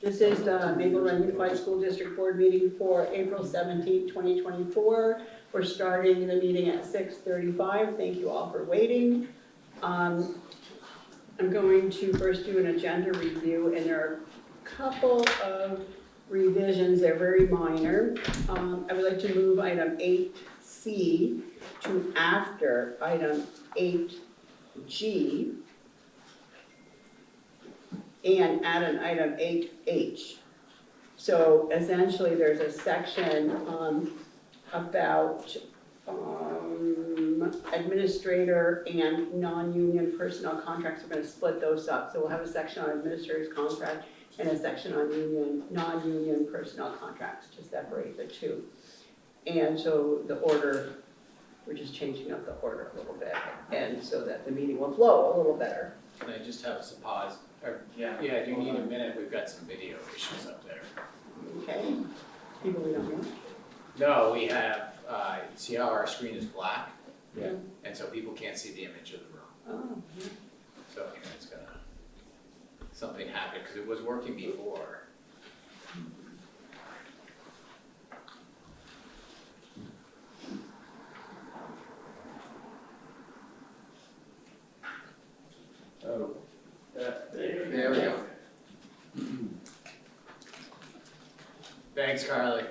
This is the Maple Run Unified School District Board meeting for April 17th, 2024. We're starting the meeting at 6:35. Thank you all for waiting. I'm going to first do an agenda review, and there are a couple of revisions. They're very minor. I would like to move item 8C to after item 8G. And add an item 8H. So essentially, there's a section about administrator and non-union personnel contracts. We're going to split those up. So we'll have a section on administrator's contract and a section on non-union personnel contracts to separate the two. And so the order, we're just changing up the order a little bit, and so that the meeting will flow a little better. Can I just have some pause? Or, yeah, I do need a minute. We've got some video issues up there. Okay, people we don't know. No, we have, see how our screen is black? Yeah. And so people can't see the image of the room. Oh, yeah. So it's gonna, something happened, because it was working before. Oh. There we go. Thanks, Carly.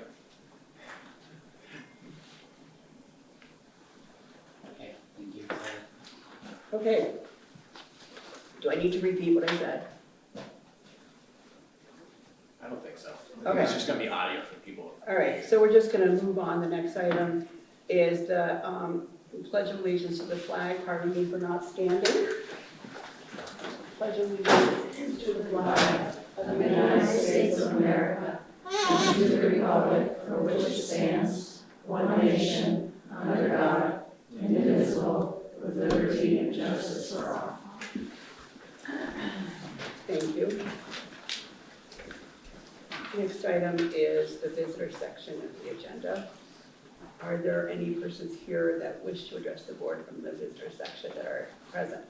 Okay, thank you. Okay. Do I need to repeat what I said? I don't think so. I think Okay. it's just gonna be audio for people. All right, so we're just gonna move on. The next item is the Pledge of Allegiance to the flag. Pardon me for not standing. Pledge of Allegiance to the flag of of the United States of America, and to the republic for which it stands, one nation, under God, indivisible, with liberty and justice for all. Thank you. Next item is the visitor section of the agenda. Are there any persons here that wish to address the board from the visitor section that are present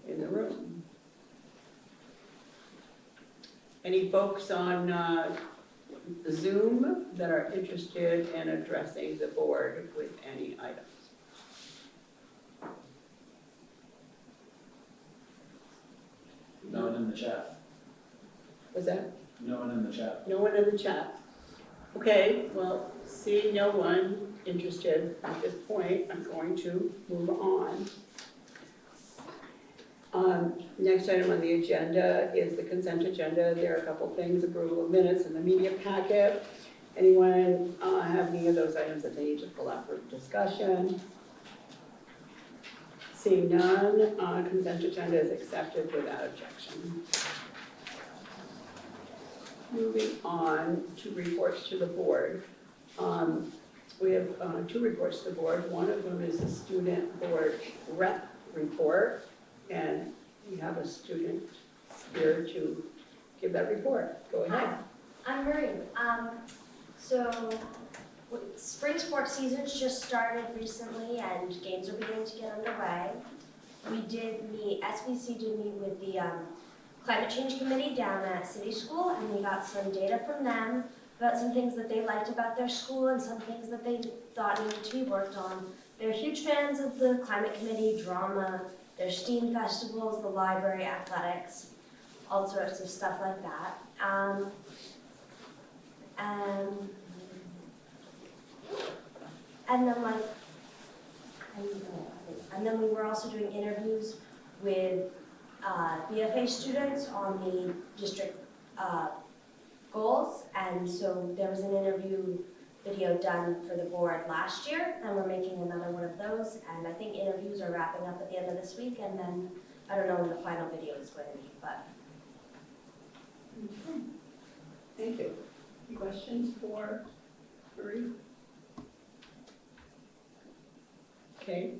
in the room? Any folks on Zoom that are interested in addressing the board with any items? No one in the chat. Was that? No one in the chat. No one in the chat? Okay, well, seeing no one interested at this point, I'm going to move on. Next item on the agenda is the consent agenda. There are a couple things, approval of minutes in the media packet. Anyone have any of those items that they need to pull out for discussion? Seeing none, consent agenda is accepted without objection. Moving on to reports to the board. We have two reports to the board. One of them is a student board rep report, and we have a student here to give that report. Go ahead. I'm Marie. Spring sports season's just started recently and games are beginning to get underway. SBC did meet with the Climate Change Committee down at City School, and we got some data from them about some things that they liked about their school and some things that they thought needed to be worked on. They're huge fans of the Climate Committee, drama, their STEAM festivals, the library, athletics, all sorts of stuff like that. And then we were also doing interviews with BFA students on the district goals, and so there was an interview video done for the board last year, and we're making another one of those, and I think interviews are wrapping up at the end of this week, and then I don't know when the final video is going to be, but. Okay. Thank you. Any questions for Marie? Okay,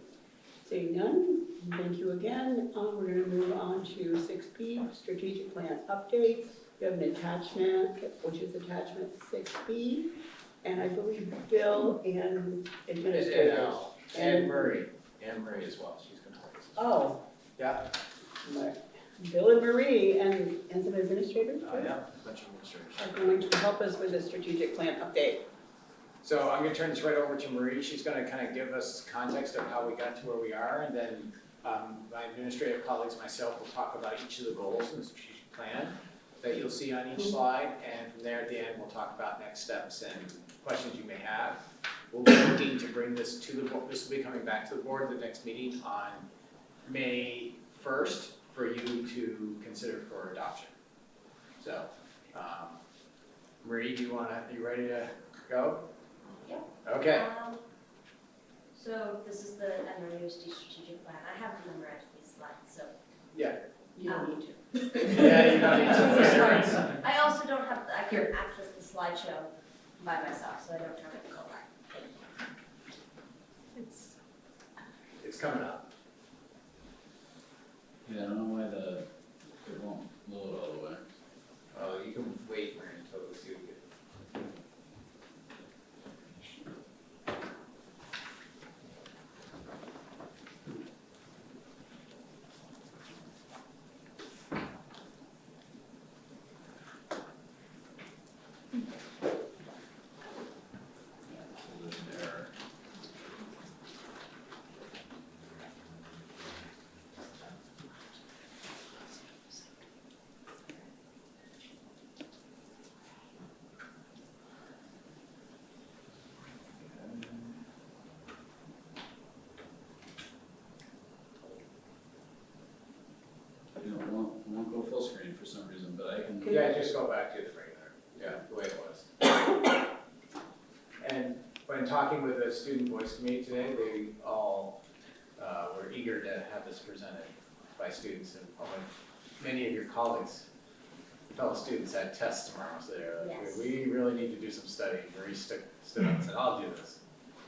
seeing none, thank you again. We're going to move on to 6B, strategic plan updates. We have an attachment, which is attachment 6B, and I believe Bill and administrators. And Marie as well, she's gonna help us. Oh. Yeah. Bill and Marie and some administrators Yeah, a bunch of administrators. are going to help us with the strategic plan update. So I'm gonna turn this right over to Marie. She's gonna kind of give us context of how we got to where we are, and then my administrative colleagues and myself will talk about each of the goals in the strategic plan that you'll see on each slide, and from there at the end, we'll talk about next steps and questions you may have. We'll be looking to bring this to the board. This will be coming back to the board at the next meeting on May 1st for you to consider for adoption. So, Marie, are you ready to go? Yeah. Okay. So this is the MRUSD strategic plan. I have memorized these slides, so. Yeah. You don't need to. Yeah, you don't need to. I also don't have, I can't access the slideshow by myself, so I don't have it go back. It's coming up. Yeah, I don't know why it won't load all the way. Oh, you can wait until we see it. There. You know, it won't go full screen for some reason, but I can. Yeah, just go back to the regular, the way it was. And when talking with the student voice committee today, they all were eager to have this presented by students, and many of your colleagues, fellow students, had tests tomorrow, so they're like, Yes. we really need to do some studying. Marie stood up and said, I'll do this.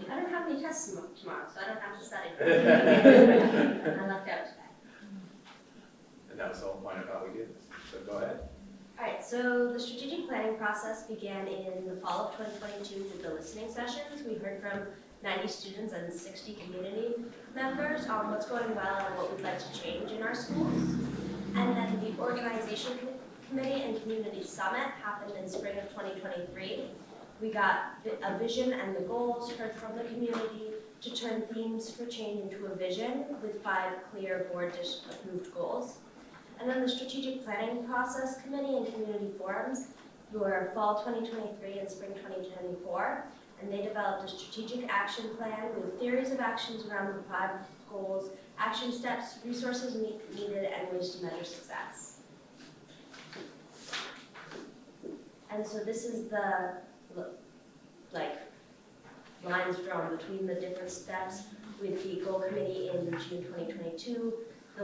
I don't have any tests tomorrow, so I don't have to study. I left out today. And that was the whole point of how we do this, so go ahead. All right, so the strategic planning process began in the fall of 2022 with the listening sessions. We heard from 90 students and 60 community members on what's going well and what we'd like to change in our schools. And then the organization committee and community summit happened in spring of 2023. We got a vision and the goals, heard from the community to turn themes for change into a vision with 5 clear board-approved goals. And then the strategic planning process committee and community forums were fall 2023 and spring 2024. And they developed a strategic action plan with theories of actions around the 5 goals, action steps, resources needed, and ways to measure success. And so this is the lines drawn between the different steps with the goal committee in June 2022, the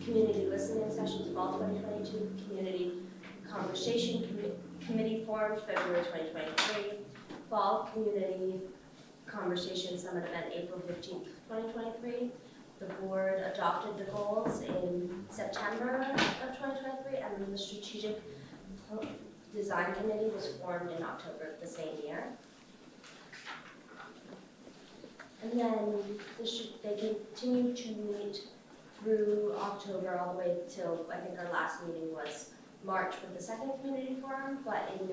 community listening sessions fall 2022, community conversation committee formed February 2023, fall community conversation summit event April 15th, 2023. The board adopted the goals in September of 2023, and then the strategic design committee was formed in October of the same year. And then they continued to meet through October all the way till, I think our last meeting was March with the second community forum, but in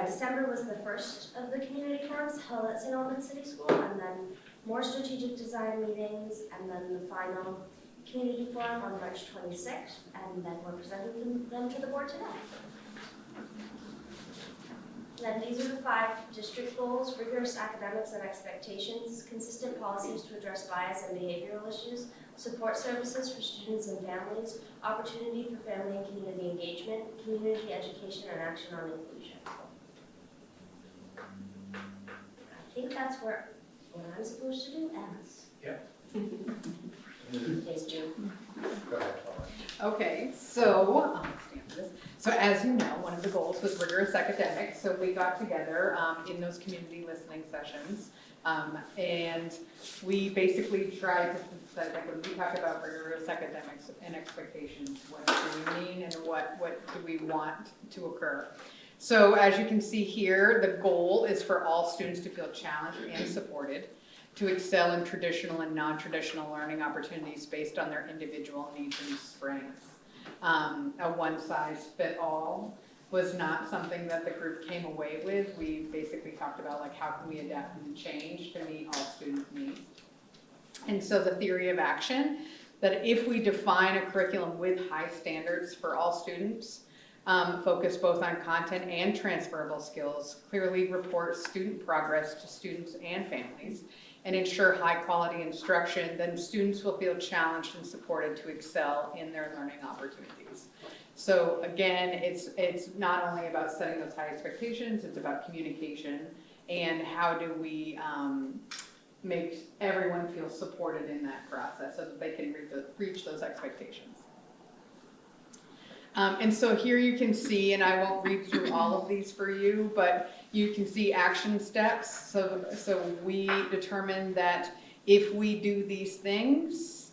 December was the first of the community forums held at St. Albans City School, and then more strategic design meetings, and then the final community forum on March 26th, and then we're presenting them to the board today. Then these are the 5 district goals: rigorous academics and expectations, consistent policies to address bias and behavioral issues, support services for students and families, opportunity for family and community engagement, community education, and action on inclusion. I think that's where what I'm supposed to do ends. Yep. Thanks, June. Go ahead, Paula. Okay, so, so as you know, one of the goals was rigorous academics, so we got together in those community listening sessions, and we basically tried to synthesize, like when we talk about rigorous academics and expectations, what do we mean and what do we want to occur? So as you can see here, the goal is for all students to feel challenged and supported. to excel in traditional and non-traditional learning opportunities based on their individual needs and strengths. A one-size-fit-all was not something that the group came away with. We basically talked about like how can we adapt and change to meet all students' needs. And so the theory of action, that if we define a curriculum with high standards for all students, focus both on content and transferable skills, clearly report student progress to students and families, and ensure high quality instruction, then students will feel challenged and supported to excel in their learning opportunities. So again, it's not only about setting those high expectations, it's about communication and how do we make everyone feel supported in that process so that they can reach those expectations. And so here you can see, and I won't read through all of these for you, but you can see action steps. So we determined that if we do these things,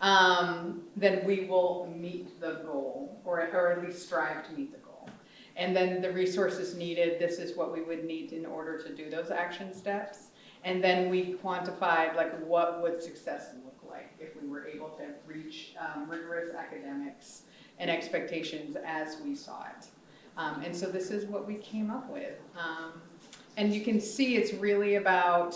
then we will meet the goal, or at least strive to meet the goal. And then the resources needed, this is what we would need in order to do those action steps. And then we quantified like what would success look like if we were able to reach rigorous academics and expectations as we saw it. And so this is what we came up with. And you can see it's really about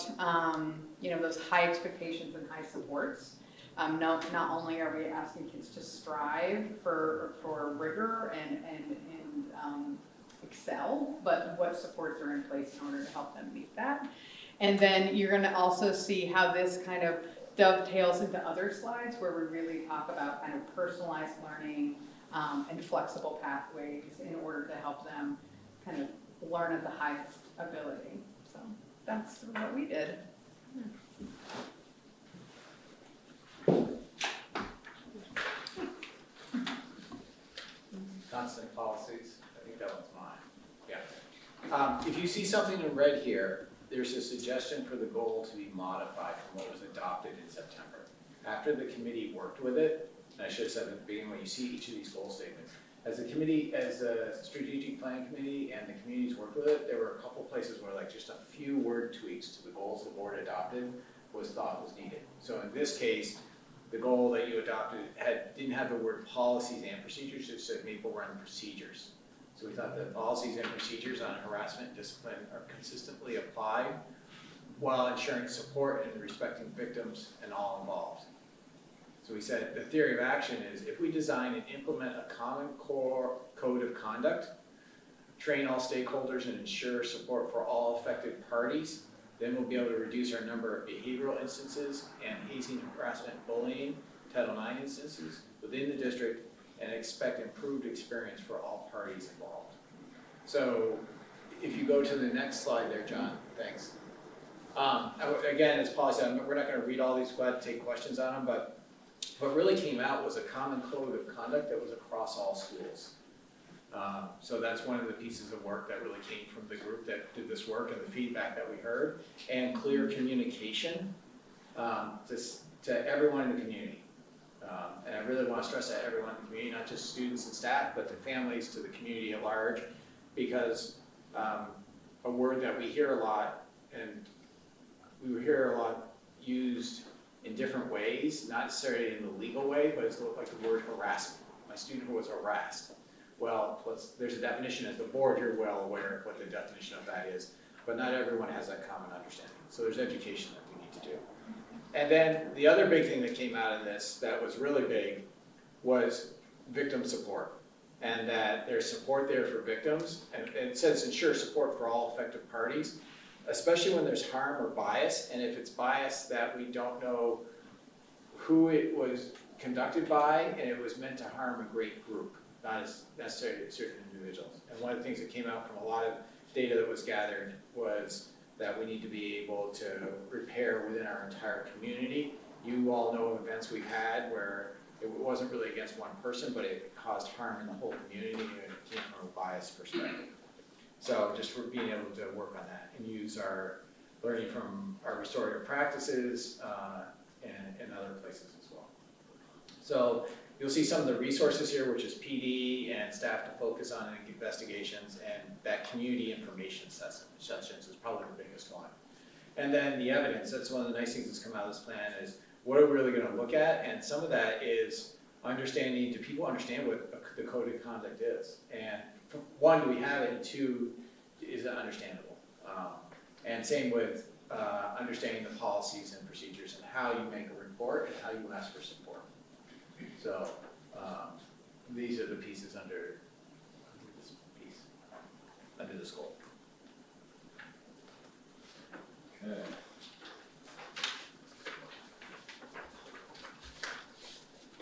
those high expectations and high supports. Not only are we asking kids to strive for rigor and excel, but what supports are in place in order to help them meet that. And then you're going to also see how this kind of dovetails into other slides where we really talk about kind of personalized learning and flexible pathways in order to help them kind of learn at the highest ability. So that's what we did. Constant policies, I think that one's mine, yeah. If you see something in red here, there's a suggestion for the goal to be modified from what was adopted in September. After the committee worked with it, and I should have said at the beginning when you see each of these goal statements, as the strategic plan committee and the communities worked with it, there were a couple places where like just a few word tweaks to the goals the board adopted was thought was needed. So in this case, the goal that you adopted didn't have the word policies and procedures, it said Maple Run procedures. So we thought that policies and procedures on harassment and discipline are consistently applied while ensuring support and respecting victims and all involved. So we said the theory of action is if we design and implement a common core code of conduct, train all stakeholders and ensure support for all affected parties, then we'll be able to reduce our number of behavioral instances and hazing, harassment, bullying, Title IX instances within the district and expect improved experience for all parties involved. So if you go to the next slide there, John, thanks. Again, as policy, we're not going to read all these, glad to take questions on them, but what really came out was a common code of conduct that was across all schools. So that's one of the pieces of work that really came from the group that did this work and the feedback that we heard, and clear communication to everyone in the community. And I really want to stress that everyone in the community, not just students and staff, but to families, to the community at large, because a word that we hear a lot, and we hear a lot used in different ways, not necessarily in the legal way, but it's like the word harassment. My student was harassed. Well, there's a definition as the board, you're well aware of what the definition of that is, but not everyone has that common understanding. So there's education that we need to do. And then the other big thing that came out of this that was really big was victim support, and that there's support there for victims, and it says ensure support for all affected parties, especially when there's harm or bias, and if it's bias that we don't know who it was conducted by, and it was meant to harm a great group, not as necessarily certain individuals. And one of the things that came out from a lot of data that was gathered was that we need to be able to repair within our entire community. You all know of events we've had where it wasn't really against one person, but it caused harm in the whole community, and it came from a biased perspective. So just for being able to work on that and use our learning from our restorative practices and other places as well. So you'll see some of the resources here, which is PD and staff to focus on investigations, and that community information sessions is probably the biggest one. And then the evidence, that's one of the nice things that's come out of this plan is what are we really gonna look at? And some of that is understanding, do people understand what the code of conduct is? And one, do we have it? And two, is it understandable? And same with understanding the policies and procedures and how you make a report and how you ask for support. So these are the pieces under this piece, under this goal. Okay.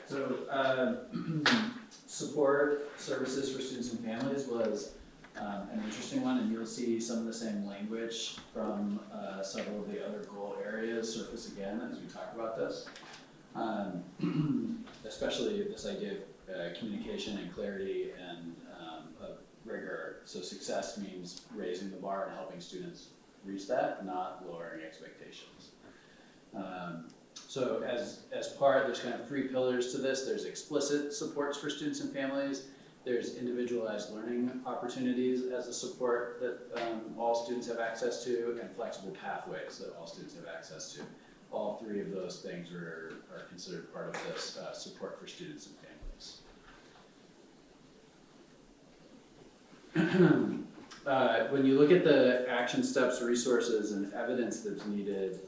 So, support services for students and families was an interesting one, and you'll see some of the same language from several of the other goal areas surface again as we talk about this. Especially this idea of communication and clarity and of rigor. So success means raising the bar and helping students reach that, not lowering expectations. So as part, there's kind of 3 pillars to this. There's explicit supports for students and families. There's individualized learning opportunities as a support that all students have access to, and flexible pathways that all students have access to. All 3 of those things are considered part of this support for students and families. When you look at the action steps, resources, and evidence that's needed,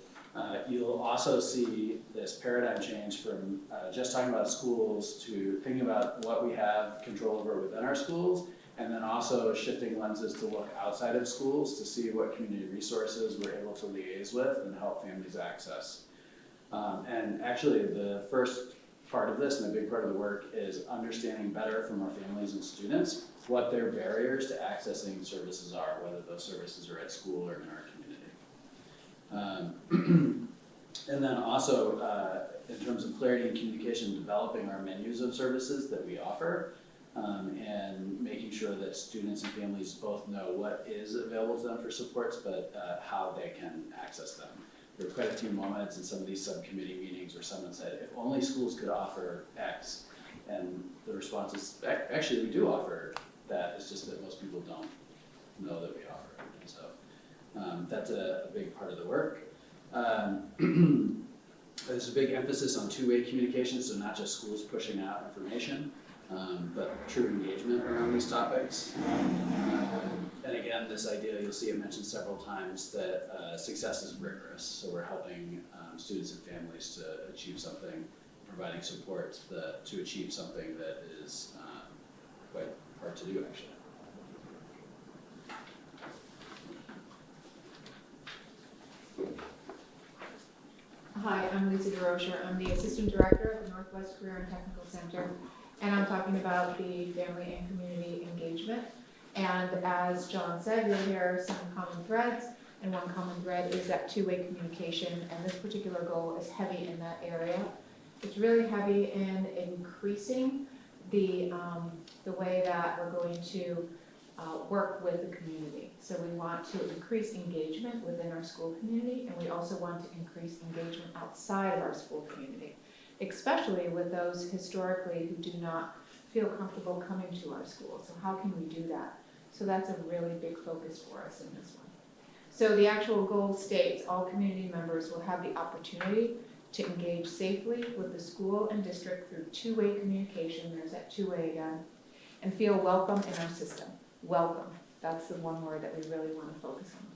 you'll also see this paradigm change from just talking about schools to thinking about what we have control over within our schools, and then also shifting lenses to look outside of schools to see what community resources we're able to liaise with and help families access. And actually the first part of this and a big part of the work is understanding better from our families and students what their barriers to accessing services are, whether those services are at school or in our community. And then also, in terms of clarity and communication, developing our menus of services that we offer, and making sure that students and families both know what is available to them for supports, but how they can access them. There were quite a few moments in some of these subcommittee meetings where someone said, if only schools could offer X, and the response is, actually we do offer that, it's just that most people don't know that we offer it. And so that's a big part of the work. There's a big emphasis on two-way communication, so not just schools pushing out information, but true engagement around these topics. And again, this idea, you'll see it mentioned several times, that success is rigorous. So we're helping students and families to achieve something, providing support to achieve something that is quite hard to do, actually. Hi, I'm Lisa DeRocher. I'm the Assistant Director of the Northwest Career and Technical Center, and I'm talking about the family and community engagement. And as John said, you'll hear some common threads, and one common thread is that two-way communication, and this particular goal is heavy in that area. It's really heavy in increasing the way that we're going to work with the community. So we want to increase engagement within our school community, and we also want to increase engagement outside of our school community, especially with those historically who do not feel comfortable coming to our school. So how can we do that? So that's a really big focus for us in this one. So the actual goal states all community members will have the opportunity to engage safely with the school and district through two-way communication, there's that two-way again, and feel welcome in our system. Welcome, that's the one word that we really want to focus on.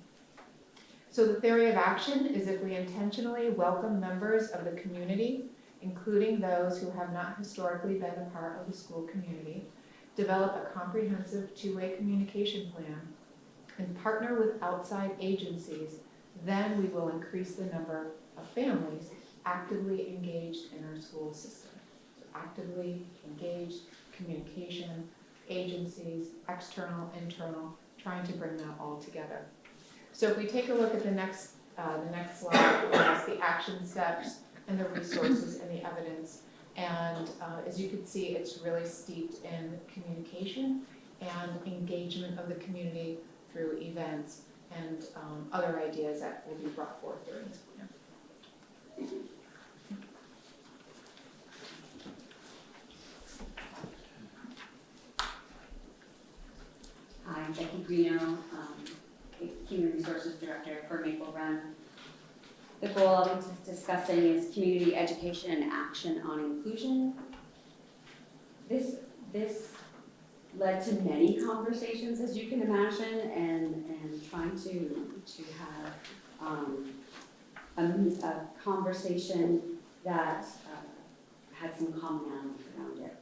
So the theory of action is if we intentionally welcome members of the community, including those who have not historically been a part of the school community, develop a comprehensive two-way communication plan, and partner with outside agencies, then we will increase the number of families actively engaged in our school system. So actively engaged, communication, agencies, external, internal, trying to bring that all together. So if we take a look at the next slide, that's the action steps and the resources and the evidence. And as you can see, it's really steeped in communication and engagement of the community through events and other ideas that will be brought forth during this plan. Hi, I'm Becky Greeno, Human Resources Director for Maple Run. The goal I'll be discussing is community education and action on inclusion. This led to many conversations, as you can imagine, and trying to have a conversation that had some commonality around it.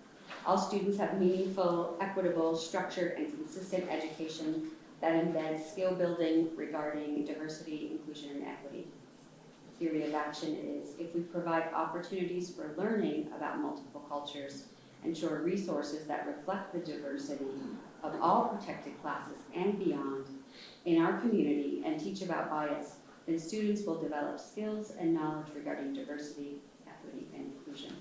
All students have meaningful, equitable, structured, and consistent education that embeds skill building regarding diversity, inclusion, and equity. The theory of action is if we provide opportunities for learning about multiple cultures, ensure resources that reflect the diversity of all protected classes and beyond in our community, and teach about bias, then students will develop skills and knowledge regarding diversity, equity, and inclusion.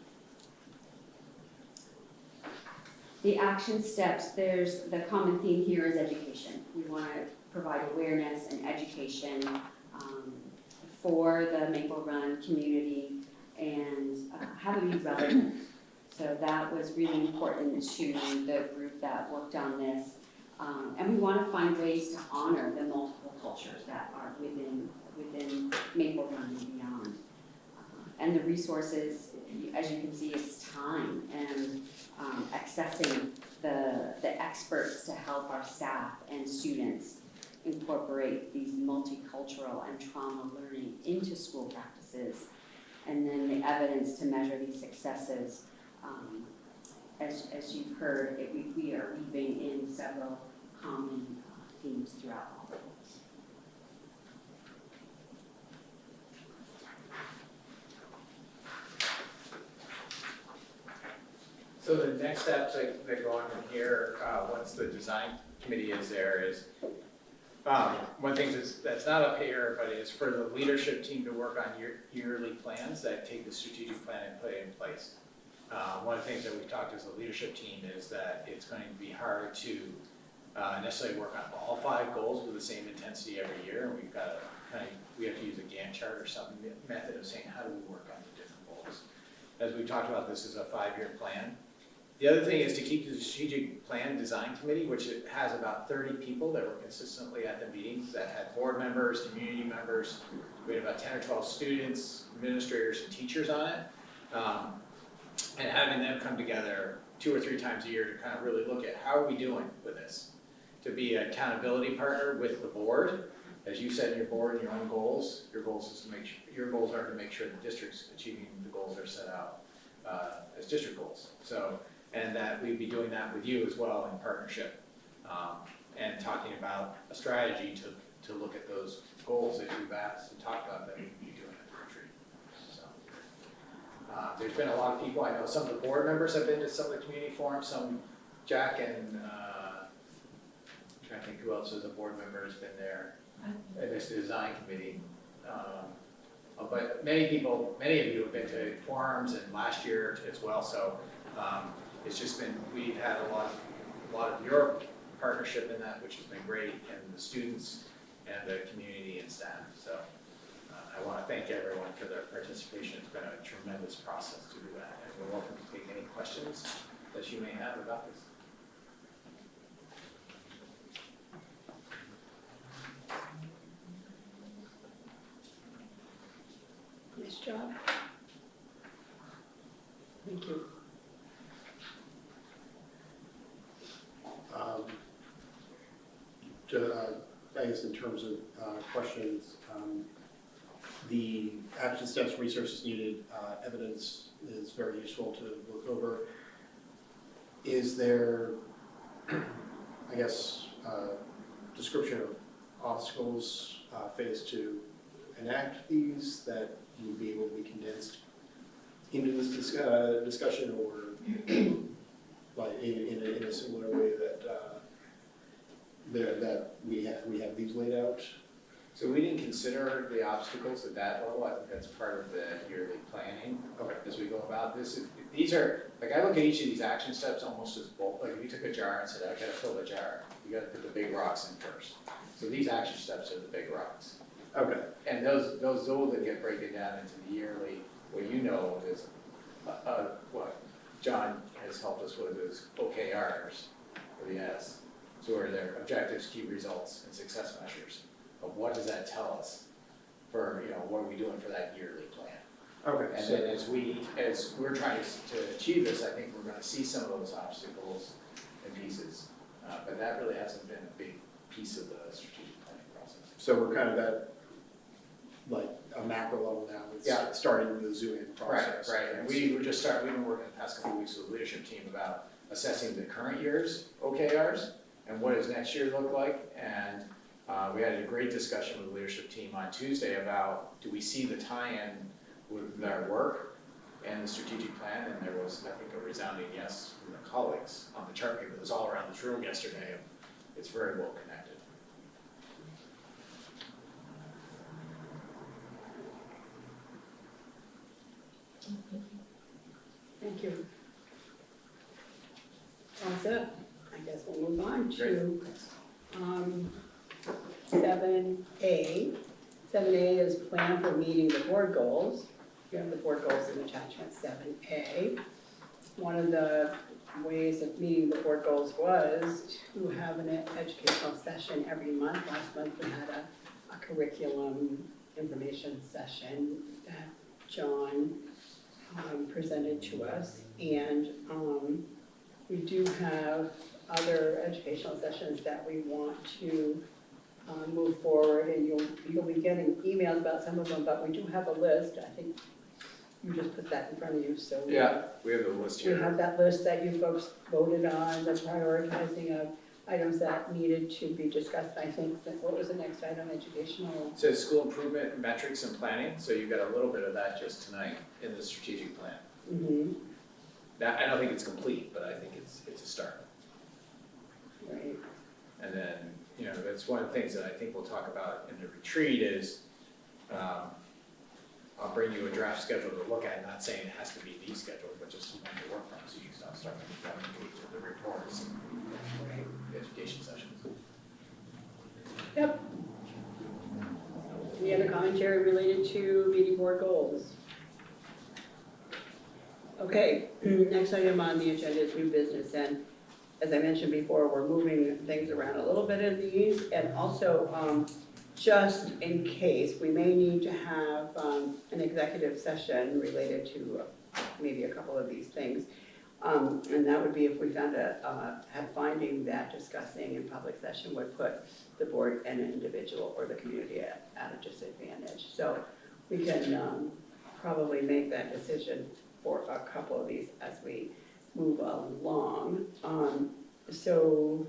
The action steps, the common theme here is education. We want to provide awareness and education for the Maple Run community and have it be relevant. So that was really important to the group that worked on this. And we want to find ways to honor the multiple cultures that are within Maple Run and beyond. And the resources, as you can see, is time and accessing the experts to help our staff and students incorporate these multicultural and trauma learning into school practices, and then the evidence to measure these successes. As you've heard, we are weaving in several common themes throughout all of this. So the next steps that go on from here, once the design committee is there, is one thing that's not up here, but is for the leadership team to work on yearly plans that take the strategic plan and put it in place. One of the things that we've talked as a leadership team is that it's going to be hard to necessarily work on all 5 goals with the same intensity every year, and we've got to we have to use a Gantt chart or some method of saying how do we work on the different goals. As we've talked about, this is a 5-year plan. The other thing is to keep the strategic plan design committee, which it has about 30 people that were consistently at the meetings that had board members, community members. We had about 10 or 12 students, administrators, and teachers on it. And having them come together 2 or 3 times a year to kind of really look at how are we doing with this. To be an accountability partner with the board. As you said in your board and your own goals, your goals is to make sure, your goals are to make sure the district's achieving the goals that are set out as district goals. So, and that we'd be doing that with you as well in partnership, and talking about a strategy to look at those goals that you've asked and talked about that we can be doing at the retreat. So, there's been a lot of people. I know some of the board members have been to some of the community forums. Some, Jack and I'm trying to think who else as a board member has been there. And this design committee. But many of you have been to forums and last year as well. So. It's just been, we've had a lot of your partnership in that, which has been great, and the students and the community and staff. So I want to thank everyone for their participation. It's been a tremendous process to do that, and we're welcome to take any questions that you may have about this. Nice job. Thank you. I guess in terms of questions, the action steps, resources needed, evidence is very useful to look over. Is there, I guess, description of obstacles faced to enact these that would be able to be condensed into this discussion, or like in a similar way that that we have these laid out? So we didn't consider the obstacles at that level. I think that's part of the yearly planning as we go about this. These are, like, I look at each of these action steps almost as bulk. Like if you took a jar and said, I gotta fill the jar, you gotta put the big rocks in first. So these action steps are the big rocks. Okay. And those that get broken down into the yearly, what you know is what John has helped us with is OKRs, or the S. So are their objectives, key results, and success measures. But what does that tell us for, what are we doing for that yearly plan? Okay, And then as we're trying to achieve this, I think we're gonna see some of those obstacles and pieces. But that really hasn't been a big piece of the strategic planning process. so we're kind of at like a macro level now, it's Yeah. starting the zoom in process. Right, and we've been working the past couple of weeks with the leadership team about assessing the current year's OKRs and what does next year look like, and we had a great discussion with the leadership team on Tuesday about, do we see the tie-in with our work and the strategic plan, and there was, I think, a resounding yes from the colleagues on the chart paper that was all around this room yesterday, and it's very well connected. Thank you. All set, I guess we'll move on to, seven A. Seven A is plan for meeting the board goals. You have the board goals in attachment seven A. One of the ways of meeting the board goals was to have an educational session every month. Last month we had a curriculum information session that John presented to us, and we do have other educational sessions that we want to move forward, and you'll be getting emails about some of them, but we do have a list. I think you just put that in front of you, so. Yeah, we have the list We here. have that list that you folks voted on, the prioritizing of items that needed to be discussed. I think that, what was the next item, educational? It says school improvement metrics and planning, so you've got a little bit of that just tonight in the strategic plan. Mm-hmm, Now, I don't think it's complete, but I think it's a start. right. And then, that's one of the things that I think we'll talk about in the retreat is, I'll bring you a draft schedule to look at, not saying it has to be the schedule, but just something to work from, so you can start with the reports and the education sessions. Yep. Any other commentary related to meeting board goals? Okay, next item on the agenda is new business, and as I mentioned before, we're moving things around a little bit in these, and also, just in case, we may need to have an executive session related to maybe a couple of these things. And that would be if we found had finding that discussing in public session would put the board and an individual or the community at a disadvantage. So we can probably make that decision for a couple of these as we move along. So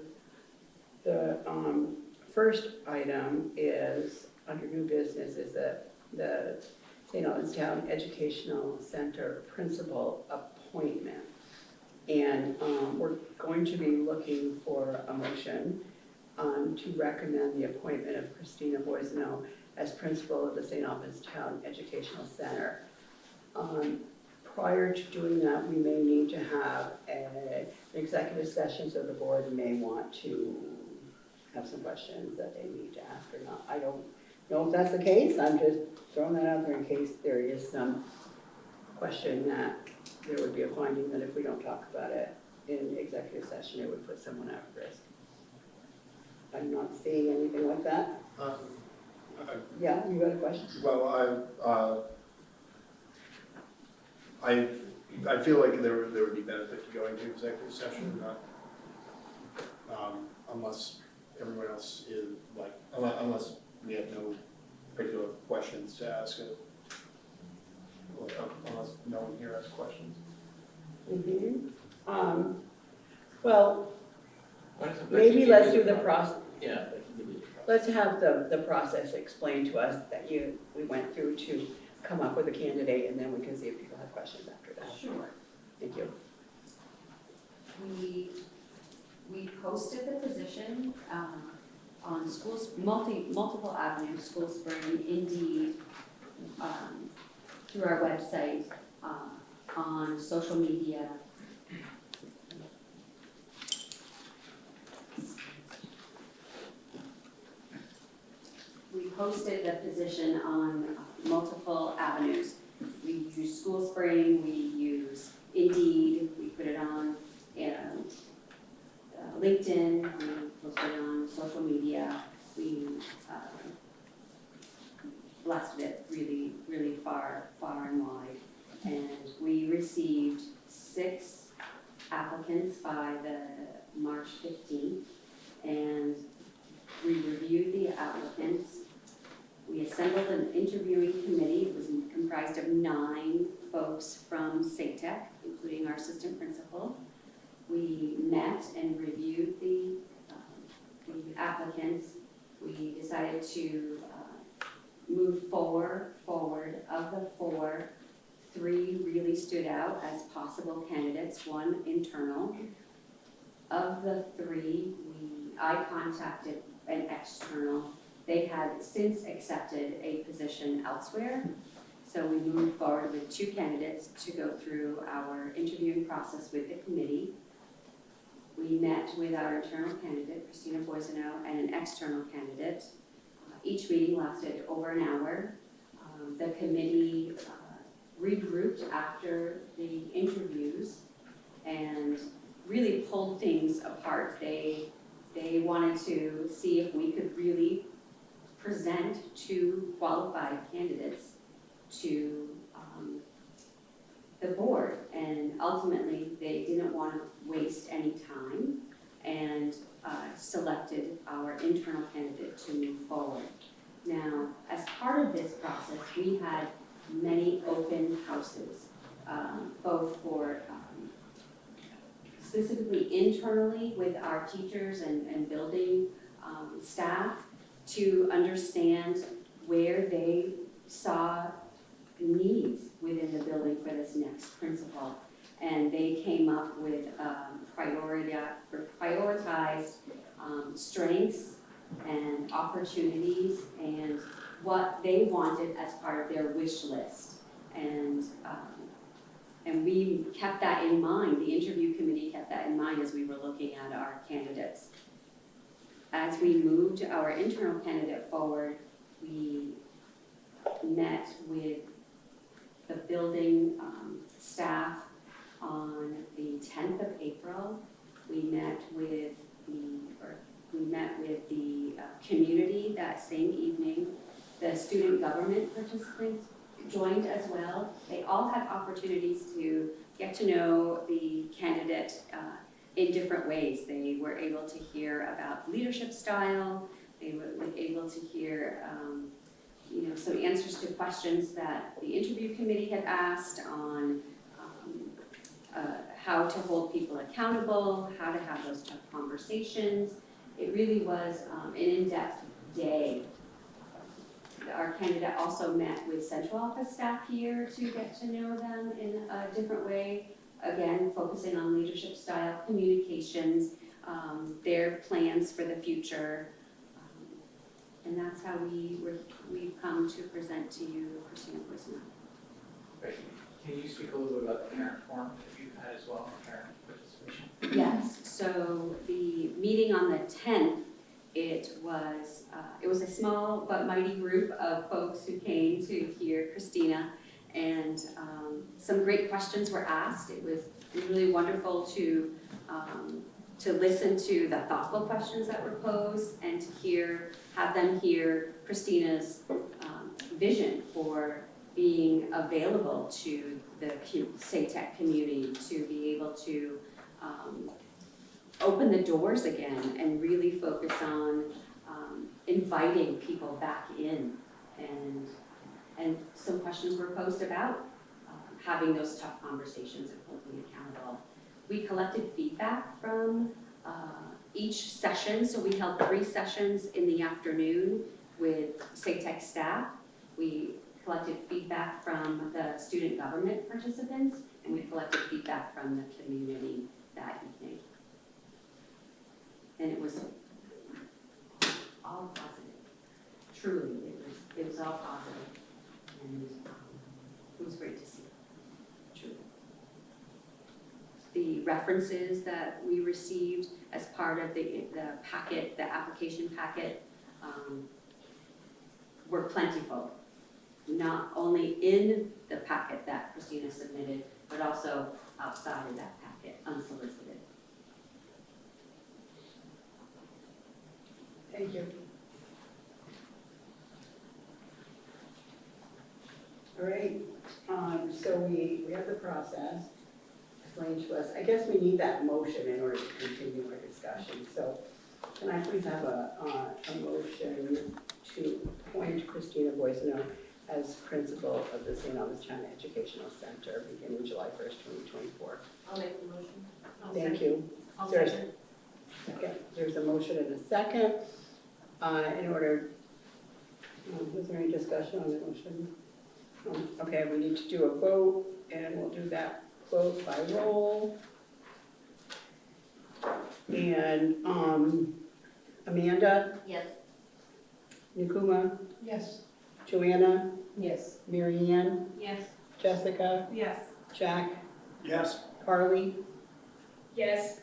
the first item is, under new business, is the St. Albans Town Educational Center principal appointment. And we're going to be looking for a motion to recommend the appointment of Christina Boisneau as principal of the St. Albans Town Educational Center. Prior to doing that, we may need to have an executive session, so the board may want to have some questions that they need to ask or not. I don't know if that's the case, I'm just throwing that out there in case there is some question that there would be a finding that if we don't talk about it in executive session, it would put someone at risk. I'm not seeing anything like that. Yeah, you got a question? Well, I feel like there would be benefit to going to executive session, not, unless everyone else is like, unless we have no particular questions to ask, unless no one here has questions. Mm-hmm. Well, maybe let's do the process. Yeah. Let's have the process explained to us that we went through to come up with a candidate, and then we can see if people have questions after that. Sure. Thank you. We posted the position on schools, multiple avenues, School Spring, Indeed, through our website, on social media. We posted the position on multiple avenues. We use School Spring, we use Indeed, we put it on LinkedIn, we posted it on social media. We blasted it really, really far and wide. And we received 6 applicants by the March 15th, and we reviewed the applicants. We assembled an interviewing committee. It was comprised of 9 folks from SATEC, including our assistant principal. We met and reviewed the applicants. We decided to move forward. Of the 4, 3 really stood out as possible candidates, 1 internal. Of the 3, I contacted an external. They had since accepted a position elsewhere. So we moved forward with 2 candidates to go through our interviewing process with the committee. We met with our internal candidate, Christina Boisano, and an external candidate. Each meeting lasted over an hour. The committee regrouped after the interviews and really pulled things apart. They wanted to see if we could really present 2 qualified candidates to the board, and ultimately they didn't want to waste any time and selected our internal candidate to move forward. Now, as part of this process, we had many open houses, both for specifically internally with our teachers and building staff to understand where they saw needs within the building for this next principal. And they came up with prioritized strengths and opportunities and what they wanted as part of their wish list. And we kept that in mind, the interview committee kept that in mind as we were looking at our candidates. As we moved our internal candidate forward, we met with the building staff on the 10th of April. We met with the community that same evening. The student government participants joined as well. They all had opportunities to get to know the candidate in different ways. They were able to hear about leadership style. They were able to hear some answers to questions that the interview committee had asked on how to hold people accountable, how to have those tough conversations. It really was an in-depth day. Our candidate also met with central office staff here to get to know them in a different way. Again, focusing on leadership style, communications, their plans for the future. And that's how we've come to present to you Christina Boisano. Great. Can you speak a little bit about the parent forum that you've had as well, parent participation? Yes, so the meeting on the 10th, it was a small but mighty group of folks who came to hear Christina, and some great questions were asked. It was really wonderful to listen to the thoughtful questions that were posed and to have them hear Christina's vision for being available to the SATEC community, to be able to open the doors again and really focus on inviting people back in. And some questions were posed about having those tough conversations and holding accountable. We collected feedback from each session, so we held 3 sessions in the afternoon with SATEC staff. We collected feedback from the student government participants, and we collected feedback from the community that evening. And it was all positive. Truly, it was all positive, and it was great to see. Truly. The references that we received as part of the packet, the application packet, were plentiful. Not only in the packet that Christina submitted, but also outside of that packet, unsolicited. Thank you. All right, so we have the process explained to us. I guess we need that motion in order to continue our discussion. So can I please have a motion to appoint Christina Boisano as principal of the St. Albans China Educational Center beginning July 1st, 2024? I'll make the motion. Thank you. I'll There's- second. Okay, there's a motion and a second. In order, was there any discussion on the motion? Okay, we need to do a vote, and we'll do that vote by roll. And Amanda, Yes. Nikuma, Yes. Joanna, Yes. Mary Ann, Yes. Jessica, Yes. Jack, Yes. Carly, Yes.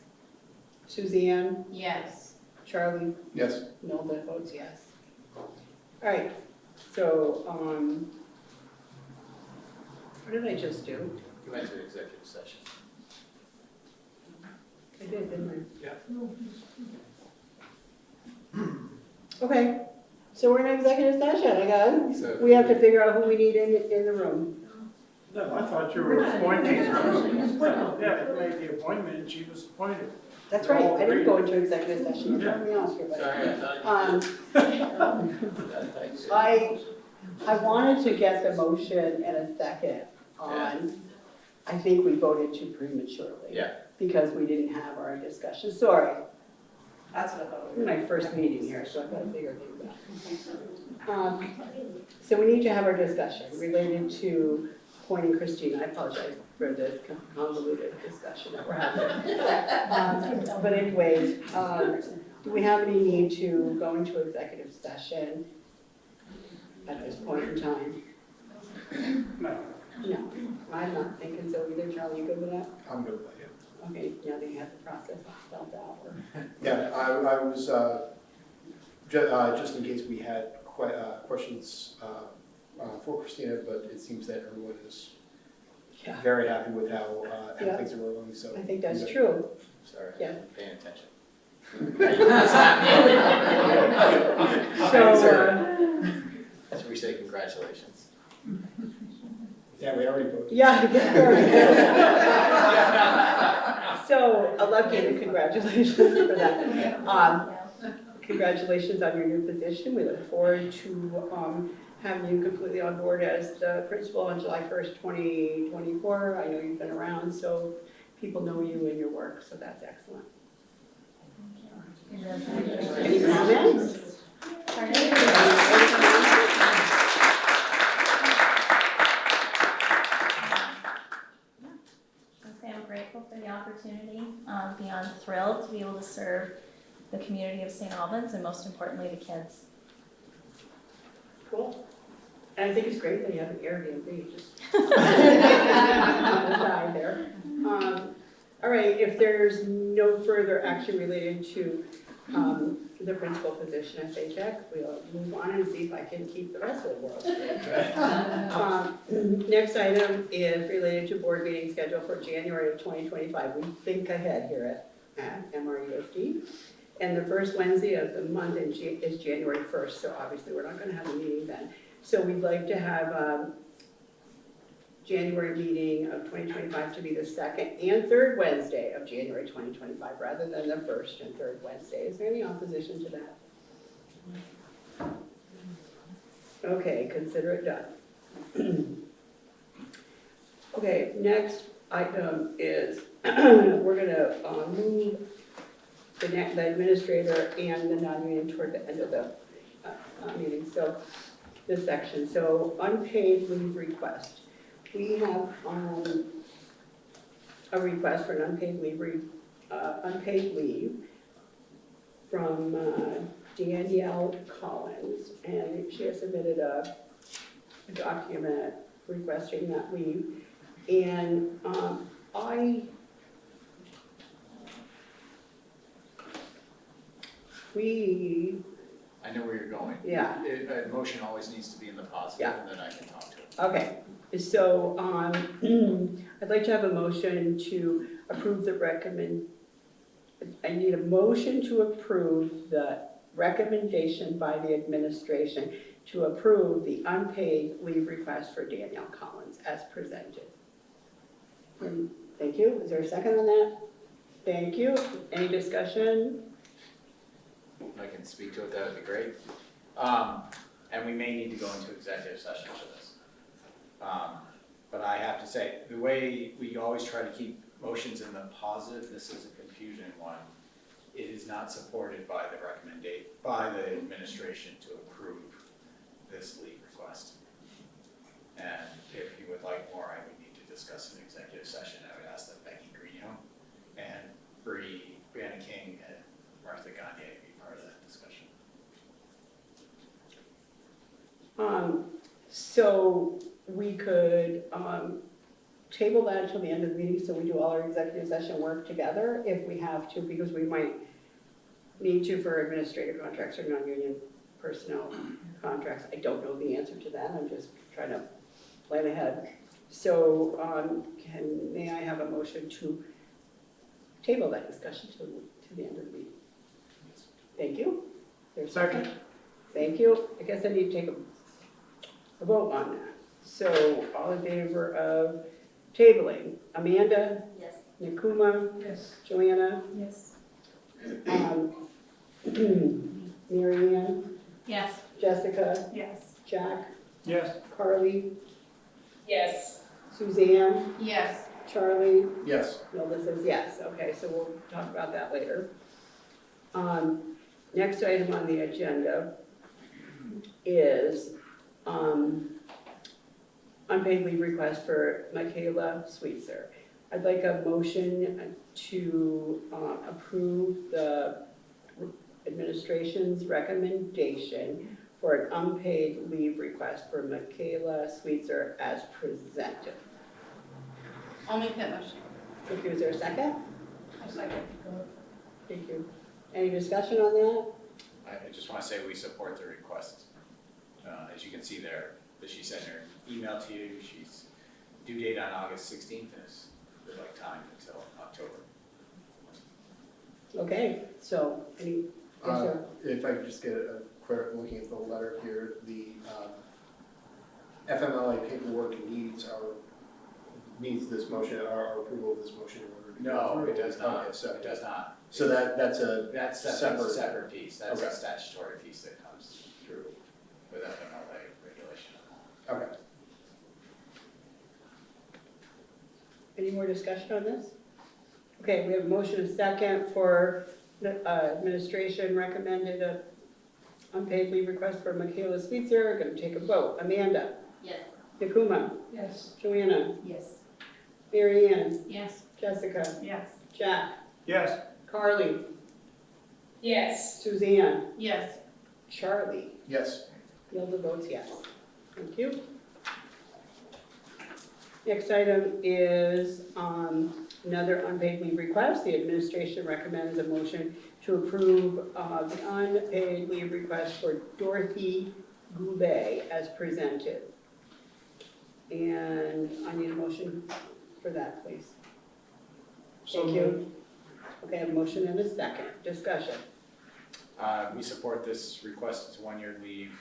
Suzanne, Yes. Charlie, Yes. Nilda votes yes. All right, so, what did I just do? You went to executive session. I did, didn't I? Yeah. Okay, so we're in executive session, I got, So- we have to figure out who we need in the room. No, I thought you were appointing her. Yeah, you made the appointment and she was appointed. That's right, I didn't go into executive session, you told me off here, but. Sorry, I thought I wanted to get the motion in a second on, I think we voted too prematurely. Yeah. Because we didn't have our discussion, sorry. That's what I thought. This is my first meeting here, so I've got to figure things out. So we need to have our discussion related to appointing Christine. I apologize for this convoluted discussion that we're having. But anyways, do we have any need to go into executive session at this point in time? No. No, I'm not thinking so either. Charlie, you good with that? I'm good with that, yeah. Okay, now that you have the process spelled out. Yeah, I was, just in case we had questions for Christina, but it seems that everyone is Yeah. very happy with how Yeah. things are rolling, so. I think that's true. Sorry, Yeah. paying attention. So, As we say, congratulations. Yeah, we already voted. yeah. So, a left-handed congratulations for that. Congratulations on your new position. We look forward to having you completely on board as the principal on July 1st, 2024. I know you've been around, so people know you and your work, so that's excellent. Any comments? I'm grateful for the opportunity, beyond thrilled to be able to serve the community of St. Albans and most importantly, the kids. Cool. And I think it's great that you have an Airbnb just on the side there. All right, if there's no further action related to the principal position at P.E.G, we'll move on and see if I can keep the rest of the world. Next item is related to board meeting schedule for January of 2025. We think ahead here at MRUSD. And the first Wednesday of the month is January 1st, so obviously we're not going to have a meeting then. So we'd like to have January meeting of 2025 to be the second and third Wednesday of January 2025, rather than the first and third Wednesday. Is there any opposition to that? Okay, consider it done. Okay, next item is we're going to move the administrator and the non-union toward the end of the meeting. So this section, so unpaid leave request. We have a request for an unpaid leave from Danielle Collins, and she has submitted a document requesting that leave. And I know where you're going. Yeah. A motion always needs to be in the positive, Yeah. and then I can talk to it. Okay, so I'd like to have a motion to approve the I need a motion to approve the recommendation by the administration to approve the unpaid leave request for Danielle Collins as presented. Thank you. Is there a second on that? Thank you. Any discussion? I can speak to it, that would be great. And we may need to go into executive session for this. But I have to say, the way we always try to keep motions in the positive, this is a confusion one. It is not supported by the administration to approve this leave request. And if you would like more, I would need to discuss an executive session. I would ask that Becky Greenhill and Brianna King and Martha Gagne be part of that discussion. So we could table that until the end of the meeting, so we do all our executive session work together if we have to, because we might need to for administrative contracts or non-union personnel contracts. I don't know the answer to that, I'm just trying to plan ahead. So may I have a motion to table that discussion to the end of the meeting? Thank you. There's a Second. Thank you. I guess I need to take a vote on that. So all in favor of tabling? Amanda? Yes. Nakuma? Yes. Joanna? Yes. Mary Ann? Yes. Jessica? Yes. Jack? Yes. Carly? Yes. Suzanne? Yes. Charlie? Yes. Hilda says yes. Okay, so we'll talk about that later. Next item on the agenda is unpaid leave request for Michaela Sweetser. I'd like a motion to approve the administration's recommendation for an unpaid leave request for Michaela Sweetser as presented. I'll make that motion. Thank you. Is there a second? I'll second. Thank you. Any discussion on that? I just want to say we support the request. As you can see there, that she sent her email to you. She's due date on August 16th and would like time until October. Okay, so any, yes, sir. If I could just get a quick looking at the letter here, the FMLA paperwork needs this motion, our approval of this motion in order to go No, through. it does not. Okay, so It does not. So that's a That's a separate- separate piece. That's a Okay. statutory piece that comes through with FMLA regulation. okay. Any more discussion on this? Okay, we have a motion and second for the administration recommended a unpaid leave request for Michaela Sweetser. Going to take a vote. Amanda? Yes. Nakuma? Yes. Joanna? Yes. Mary Ann? Yes. Jessica? Yes. Jack? Yes. Carly? Yes. Suzanne? Yes. Charlie? Yes. Hilda votes yes. Thank you. Next item is another unpaid leave request. The administration recommends a motion to approve the unpaid leave request for Dorothy Goulet as presented. And I need a motion for that, please. Thank you. Okay, I have a motion and a second. Discussion. We support this request. It's a one-year leave.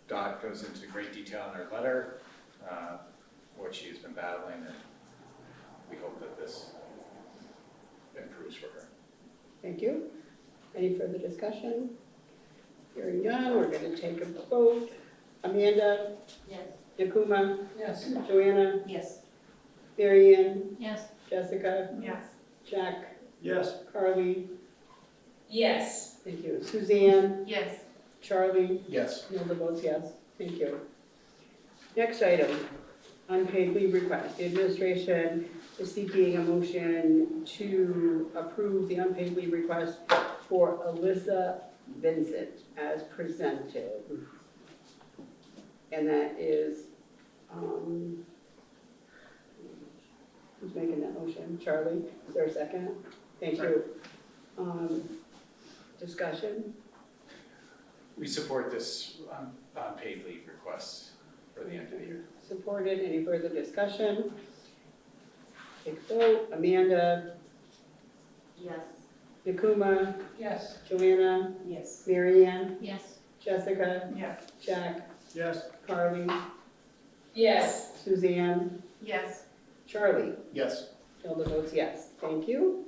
Dot goes into great detail in her letter, what she has been battling, and we hope that this improves for her. Thank you. Any further discussion? Hearing none, we're going to take a vote. Amanda? Yes. Nakuma? Yes. Joanna? Yes. Mary Ann? Yes. Jessica? Yes. Jack? Yes. Carly? Yes. Thank you. Suzanne? Yes. Charlie? Yes. Hilda votes yes. Thank you. Next item, unpaid leave request. The administration is seeking a motion to approve the unpaid leave request for Alyssa Vincent as presented. And that is, who's making that motion? Charlie? Is there a second? Thank you. Discussion? We support this unpaid leave request for the end of the year. Supported. Any further discussion? Take a vote. Amanda? Yes. Nakuma, Yes. Joanna, Yes. Mary Ann, Yes. Jessica, Yes. Jack, Yes. Carly, Yes. Suzanne, Yes. Charlie. Yes. Hilda votes yes. Thank you.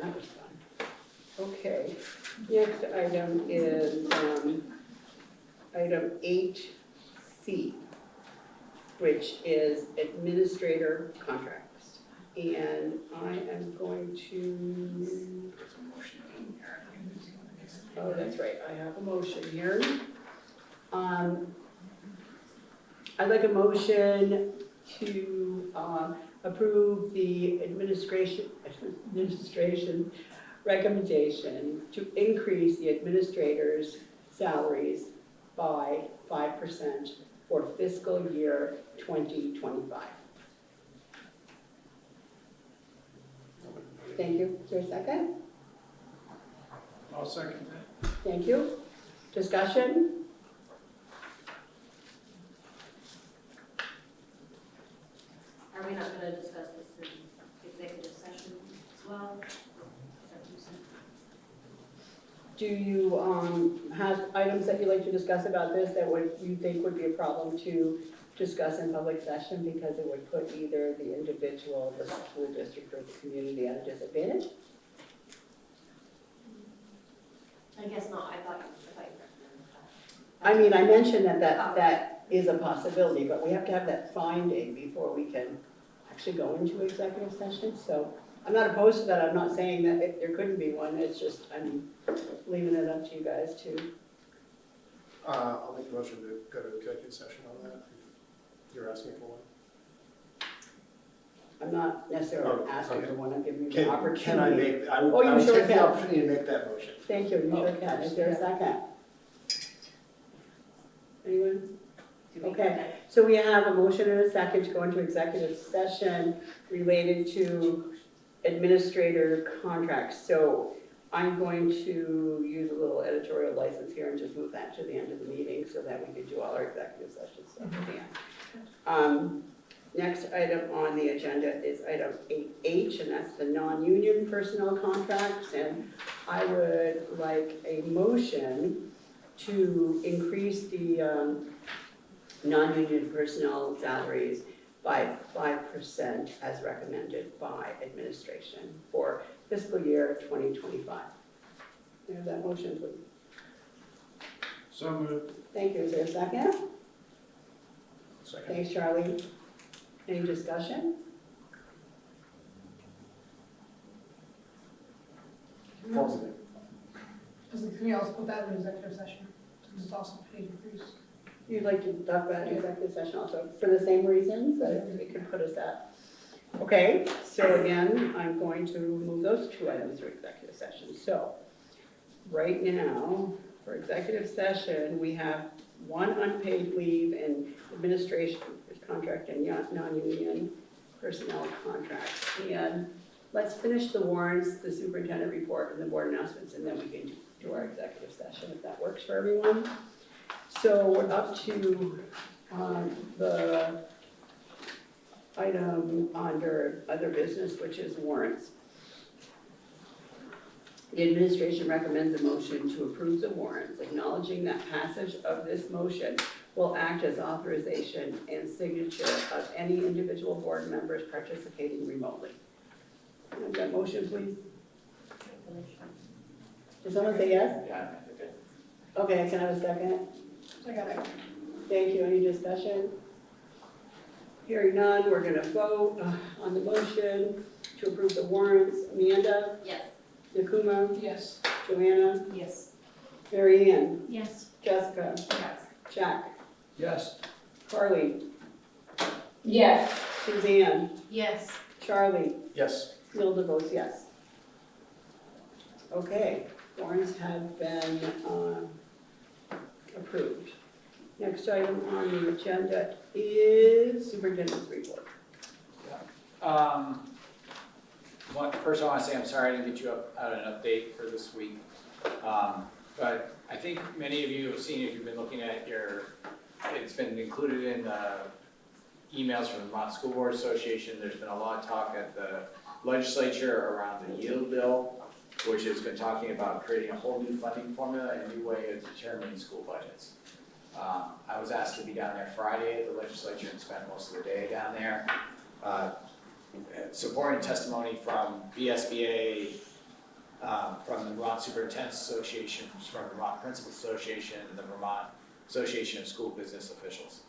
That was fun. Okay, next item is item 8C, which is administrator contracts. And I am going to, oh, that's right, I have a motion here. I'd like a motion to approve the administration recommendation to increase the administrators' salaries by 5% for fiscal year 2025. Thank you. Is there a second? I'll second that. Thank you. Discussion? Are we not gonna discuss this in executive session as well? Is that what you said? Do you have items that you'd like to discuss about this that you think would be a problem to discuss in public session because it would put either the individual, the school district, or the community at a disadvantage? I guess not, I thought you recommended that. I mean, I mentioned that is a possibility, but we have to have that finding before we can actually go into executive session. So I'm not opposed to that. I'm not saying that there couldn't be one. It's just, I'm leaving it up to you guys to. I'll make a motion to go to executive session on that, if you're asking for one. I'm not necessarily Oh, asking okay. for one. I'm giving you the opportunity. Can I make, I would, Oh, you I would sure take the can. opportunity to make that motion. Thank you. You sure Oh, can. Is there a second? Anyone? Okay, so we have a motion and a second to go into executive session related to administrator contracts. So I'm going to use a little editorial license here and just move that to the end of the meeting so that we can do all our executive session stuff at the end. Next item on the agenda is item 8H, and that's the non-union personnel contracts. And I would like a motion to increase the non-union personnel salaries by 5% as recommended by administration for fiscal year 2025. May I have that motion, please? So moved. Thank you. Is there a second? Second. Thanks, Charlie. Any discussion? Formally. Can we also put that in executive session? Because it's also paid increase. You'd like to talk about executive session also for the same reasons that we could put us at? Okay, so again, I'm going to move those two items to executive session. So right now, for executive session, we have one unpaid leave and administration contract and non-union personnel contracts. And let's finish the warrants, the superintendent report, and the board announcements, and then we can do our executive session if that works for everyone. So we're up to the item under other business, which is warrants. The administration recommends a motion to approve the warrants, acknowledging that passage of this motion will act as authorization and signature of any individual board members participating remotely. Can I have that motion, please? Does someone say yes? Yeah, okay. Okay, can I have a second? I got it. Thank you. Any discussion? Hearing none, we're gonna vote on the motion to approve the warrants. Amanda? Yes. Nakuma? Yes. Joanna? Yes. Mary Ann? Yes. Jessica? Yes. Jack? Yes. Carly? Yes. Suzanne? Yes. Charlie? Yes. Hilda votes yes. Okay, warrants have been approved. Next item on the agenda is superintendent's report. First I want to say I'm sorry I didn't get you out an update for this week. But I think many of you have seen, if you've been looking at it's been included in the emails from the Vermont School Board Association. There's been a lot of talk at the legislature around the yield bill. which has been talking about creating a whole new funding formula and a new way of determining school budgets. I was asked to be down there Friday at the legislature and spent most of the day down there, supporting testimony from VSBA, from the Vermont Superintendent's Association, from the Vermont Principals Association, and the Vermont Association of School Business Officials.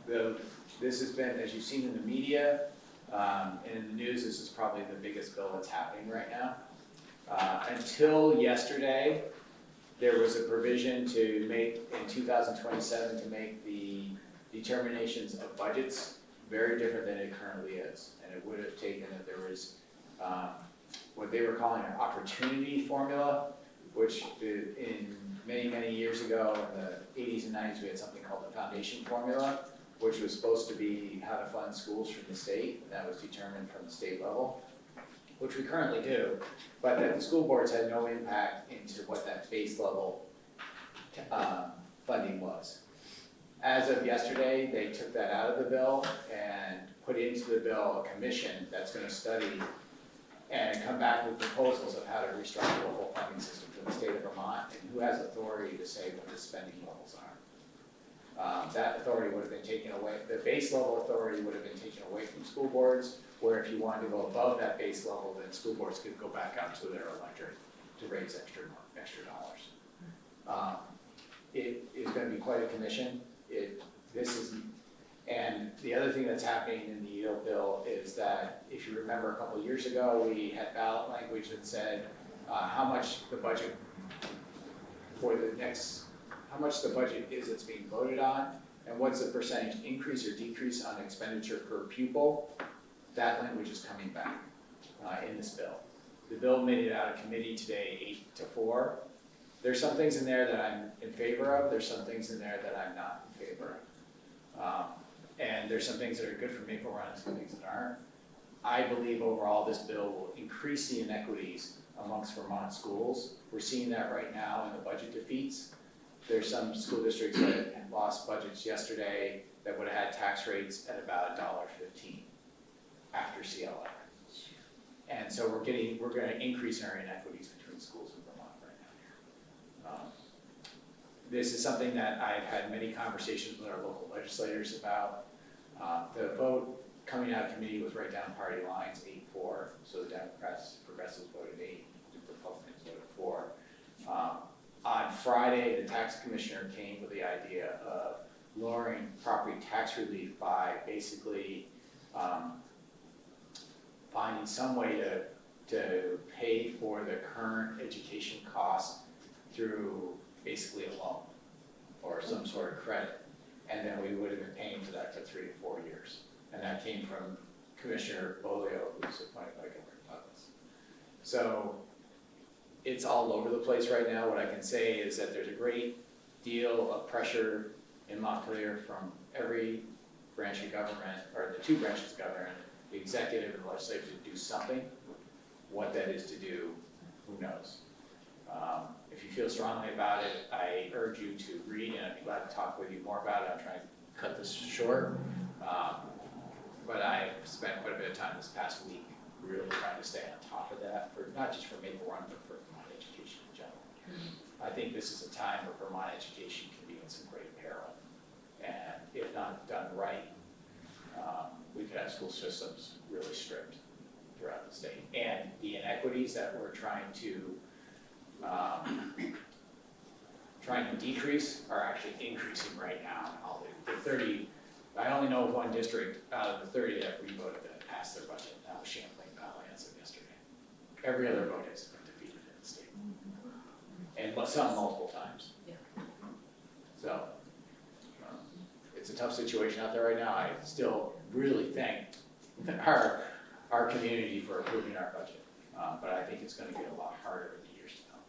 This has been, as you've seen in the media, and in the news, this is probably the biggest bill that's happening right now. Until yesterday, there was a provision to make, in 2027, to make the determinations of budgets very different than it currently is. And it would have taken that there was what they were calling an opportunity formula, which in many years ago, in the 80s and 90s, we had something called the foundation formula, which was supposed to be how to fund schools from the state, and that was determined from the state level, which we currently do, but that the school boards had no impact into what that base level funding was. As of yesterday, they took that out of the bill and put into the bill a commission that's going to study and come back with proposals of how to restructure the whole funding system for the state of Vermont and who has authority to say what the spending levels are. That authority would have been taken away, the base level authority would have been taken away from school boards, where if you wanted to go above that base level, then school boards could go back out to their electorate to raise extra dollars. It is going to be quite a commission. And the other thing that's happening in the yield bill is that, if you remember a couple of years ago, we had ballot language that said how much the budget for the next, how much the budget is that's being voted on, and what's the percentage increase or decrease on expenditure per pupil. That language is coming back in this bill. The bill made it out of committee today 8-4. There's some things in there that I'm in favor of. There's some things in there that I'm not in favor of. And there's some things that are good for Maple Run and some things that aren't. I believe overall this bill will increase the inequities amongst Vermont schools. We're seeing that right now in the budget defeats. There's some school districts that had lost budgets yesterday that would have had tax rates at about $1.15 after CLF. And so we're going to increase our inequities between schools in Vermont right now. This is something that I've had many conversations with our local legislators about. The vote coming out of committee was right down party lines, 8-4. So the Democrats, Progressives voted 8, the Republicans voted 4. On Friday, the tax commissioner came with the idea of lowering property tax relief by basically finding some way to pay for the current education costs through basically a loan or some sort of credit. And then we would have been paying for that for 3 to 4 years. And that came from Commissioner Bolio, who's appointed by Governor Douglas. So it's all over the place right now. What I can say is that there's a great deal of pressure in Montpelier from every branch of government, or the two branches of government, the executive and the legislature, to do something. What that is to do, who knows? If you feel strongly about it, I urge you to read, and I'd be glad to talk with you more about it. I'm trying to cut this short. But I spent quite a bit of time this past week really trying to stay on top of that, for not just for Maple Run, but for Vermont education in general. I think this is a time where Vermont education can be in some great peril. And if not done right, we could have school systems really stripped throughout the state. And the inequities that we're trying to decrease are actually increasing right now. The 30, I only know of one district out of the 30 that re-voted that passed their budget. That was Champlain Valley as of yesterday. Every other vote has been defeated in the state, and some multiple times. Yeah. So it's a tough situation out there right now. I still really thank our community for approving our budget, but I think it's going to get a lot harder in the years to come.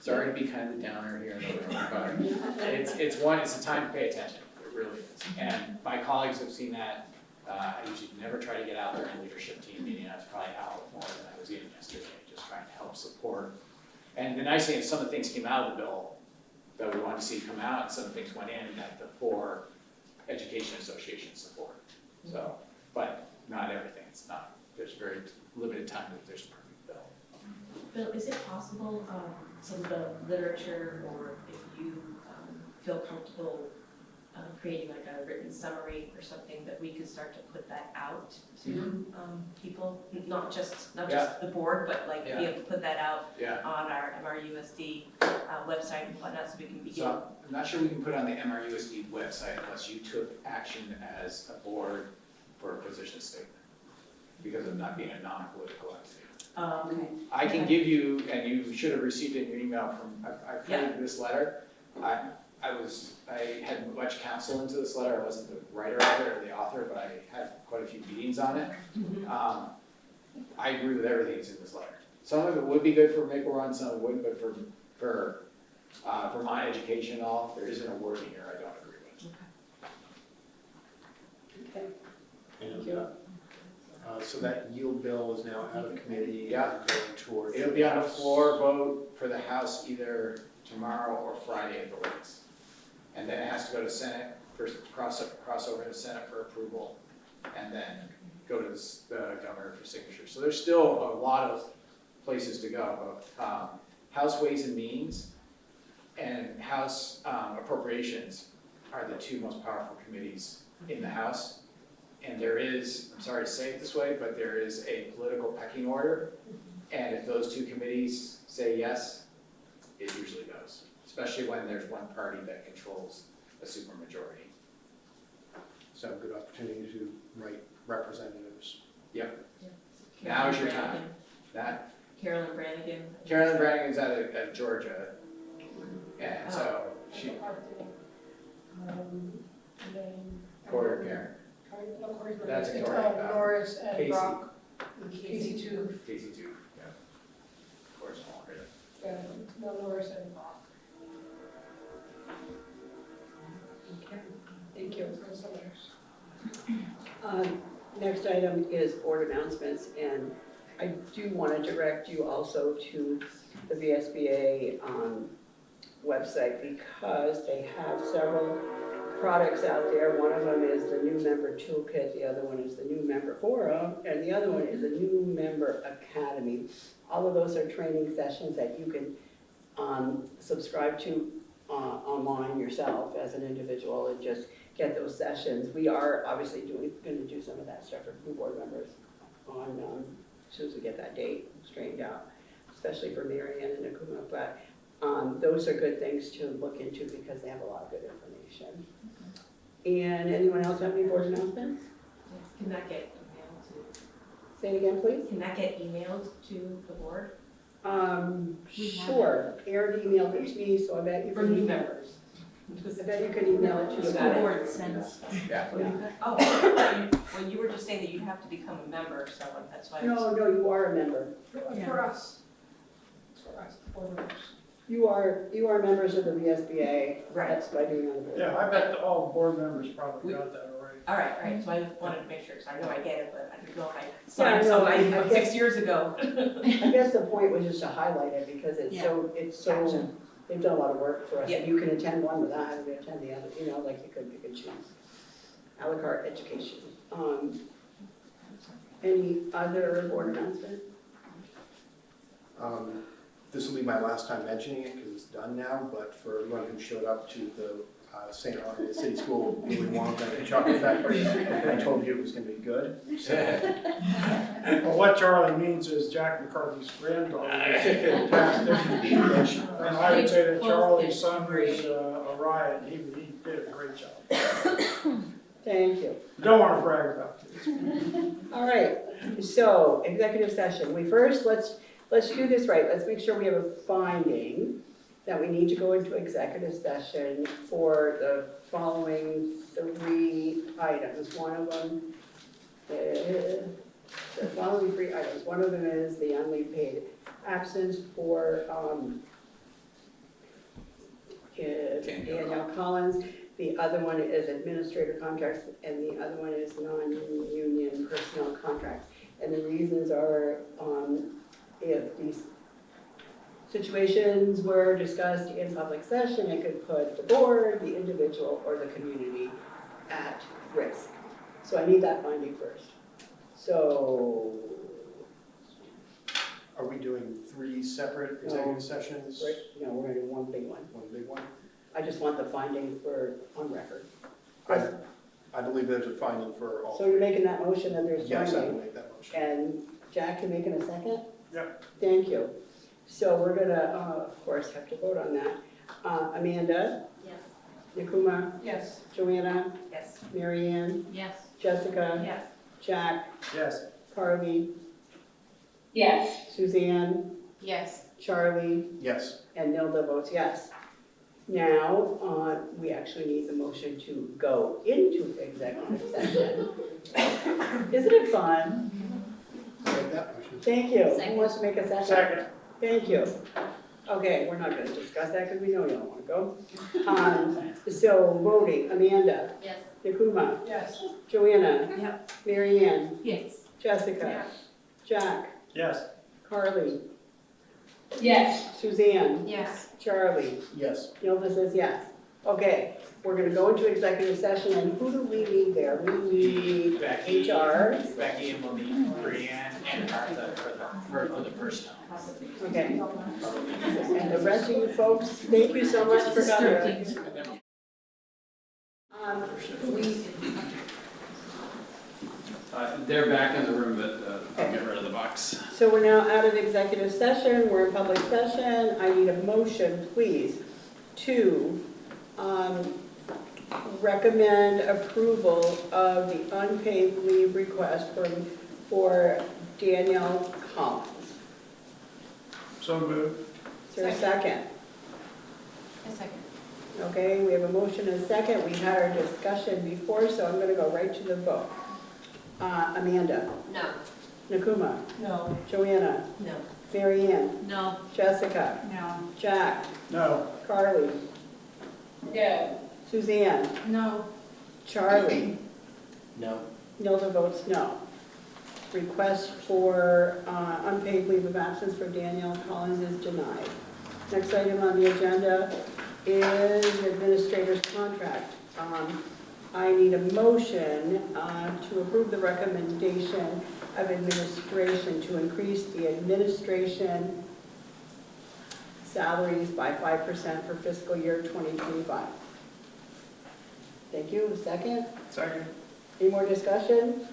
Sorry to be kind of the downer here in the room, but it's a time to pay attention. It really is. And my colleagues have seen that. I usually never try to get out there in leadership team meeting. I was probably out more than I was in yesterday, just trying to help support. And the nice thing is some of the things came out of the bill that we wanted to see come out, and some things went in that the 4 education associations support. So, but not everything. It's not there's very limited time that there's a perfect bill. Bill, is it possible, some of the literature, or if you feel comfortable creating like a written summary or something, that we could start to put that out to people, not just the board, but like be able to put that out Yeah. on our MRUSD website and whatnot, so we can begin. So I'm not sure we can put it on the MRUSD website unless you took action as a board for a position statement, because of not being a non-political entity. Okay. I can give you, and you should have received it in your email from, I created this letter. I had much counsel into this letter. I wasn't the writer of it or the author, but I had quite a few meetings on it. I agree with everything that's in this letter. Some of it would be good for Maple Run, some of it wouldn't, but for Vermont education and all, there isn't a word in here I don't agree with. Okay. Thank you. So that yield bill is now out of committee Yeah. and going toward. It'll be on the floor vote for the House either tomorrow or Friday at the latest. And then it has to go to Senate, first cross over to Senate for approval, and then go to the governor for signature. So there's still a lot of places to go. House Ways and Means and House Appropriations are the two most powerful committees in the House. And there is, I'm sorry to say it this way, but there is a political pecking order. And if those two committees say yes, it usually goes, especially when there's one party that controls a supermajority. So good opportunity to write representatives. Now is your time. Carolyn Brannigan. Carolyn Brannigan is out of Georgia, and so she, Porter Karen. That's a Tory. Norris and Casey. Brock, Casey too, Casey too, yeah. Of course, I won't read it. no, Norris and Brock. Thank you. Next item is board announcements, and I do want to direct you also to the VSBA website, because they have several products out there. One of them is the new member toolkit, the other one is the new member forum, and the other one is a new member academy. All of those are training sessions that you can subscribe to online yourself as an individual and just get those sessions. We are obviously going to do some of that stuff for new board members on as soon as we get that date straightened out, especially for Marianne and Akuma. But those are good things to look into because they have a lot of good information. And anyone else have any board announcements? Can that get emailed to? Say it again, please. Can that get emailed to the board? Sure. Aaron emailed it to me, so I bet you For can. new members? I bet you can email it to You the got it. board. sends. Yeah. Oh, well, you were just saying that you'd have to become a member, so that's why. No, you are a member. For us. For us, board members. You are members of the VSBA. Right. That's by doing on the board. Yeah, I bet all board members probably got that already. All right, so I just wanted to make sure, because I know I get it, but I didn't know if I Yeah, signed no, something I from guess- 6 years ago. I guess the point was just to highlight it because it's so, Gotcha. they've done a lot of work for us. Yeah. And you can attend one without having to attend the other, you know, like you could choose. A la carte education. Any other board announcement? This will be my last time mentioning it because it's done now, but for everyone who showed up to the St. Arnold City School Willy Wonka and Chocolate Factory, I told you it was going to be good. Well, what Charlie means is Jack McCarthy's granddaughter was fantastic. And I would say that Charlie's son was a riot, he did a great job. Thank you. Don't want to brag about it. All right, so executive session. Let's do this right. Let's make sure we have a finding that we need to go into executive session for the following 3 items. One of them is, the following 3 items. One of them is the unleave paid absence for Danielle Collins. The other one is administrator contracts, and the other one is non-union personnel contracts. And the reasons are, if these situations were discussed in public session, it could put the board, the individual, or the community at risk. So I need that finding first. So, Are we doing 3 separate executive sessions? right, no, we're gonna do one big one. One big one? I just want the finding on record. I believe there's a finding for all. So you're making that motion and there's Yes, I will finding, make that motion. and Jack, you making a second? Yep. Thank you. So we're gonna, of course, have to vote on that. Amanda, Yes. Nakuma, Yes. Joanna, Yes. Mary Ann, Yes. Jessica, Yes. Jack, Yes. Carly, Yes. Suzanne, Yes. Charlie, Yes. and Nilda votes yes. Now, we actually need the motion to go into executive session. Isn't it fun? Make that motion. Thank you. Who Second. wants to make a second? Second. Thank you. Okay, we're not gonna discuss that because we know you don't wanna go. So voting, Amanda, Yes. Nakuma, Yes. Joanna, Yep. Mary Ann, Yes. Jessica, Jack, Yes. Carly, Yes. Suzanne, Yes. Charlie, Yes. Nilda says yes. Okay, we're gonna go into executive session, and who do we need there? We need Becky. HR. Becky, and we'll need Brianne and Martha for the personnel. Okay. And the rest of you folks, thank you so much for coming. They're back in the room, but I'll get rid of the box. So we're now out of executive session, we're in public session. I need a motion, please, to recommend approval of the unpaid leave request for Danielle Collins. So moved. Is there a second? A second. Okay, we have a motion and a second. We had our discussion before, so I'm gonna go right to the vote. Amanda, No. Nakuma, No. Joanna, No. Mary Ann, No. Jessica, No. Jack, No. Carly, No. Suzanne, No. Charlie, No. Nilda votes no. Request for unpaid leave of absence for Danielle Collins is denied. Next item on the agenda is administrator's contract. I need a motion to approve the recommendation of administration to increase the administration salaries by 5% for fiscal year 2025. Thank you. Second? Second. Any more discussion?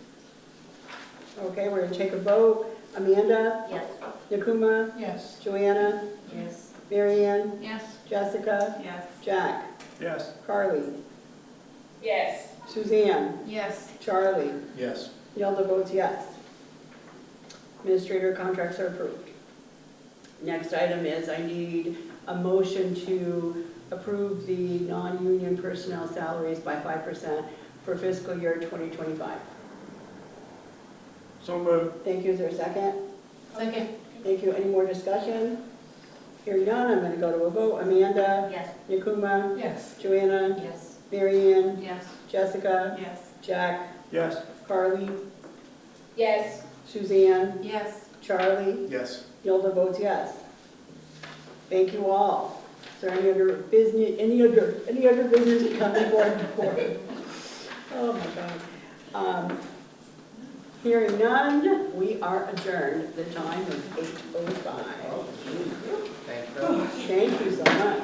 Okay, we're gonna take a vote. Amanda, Yes. Nakuma, Yes. Joanna, Yes. Mary Ann, Yes. Jessica, Yes. Jack, Yes. Carly, Yes. Suzanne, Yes. Charlie, Yes. Nilda votes yes. Administrator contracts are approved. Next item is I need a motion to approve the non-union personnel salaries by 5% for fiscal year 2025. So moved. Thank you. Is there a second? Second. Thank you. Any more discussion? Hearing none, I'm gonna go to a vote. Amanda, Yes. Nakuma, Yes. Joanna, Yes. Mary Ann, Yes. Jessica, Yes. Jack, Yes. Carly, Yes. Suzanne, Yes. Charlie, Yes. Nilda votes yes. Thank you all. Is there any other business, any other business to come before the board? Oh my God. Hearing none, we are adjourned. The time is 8:05. Thank you very much. Thank you so much.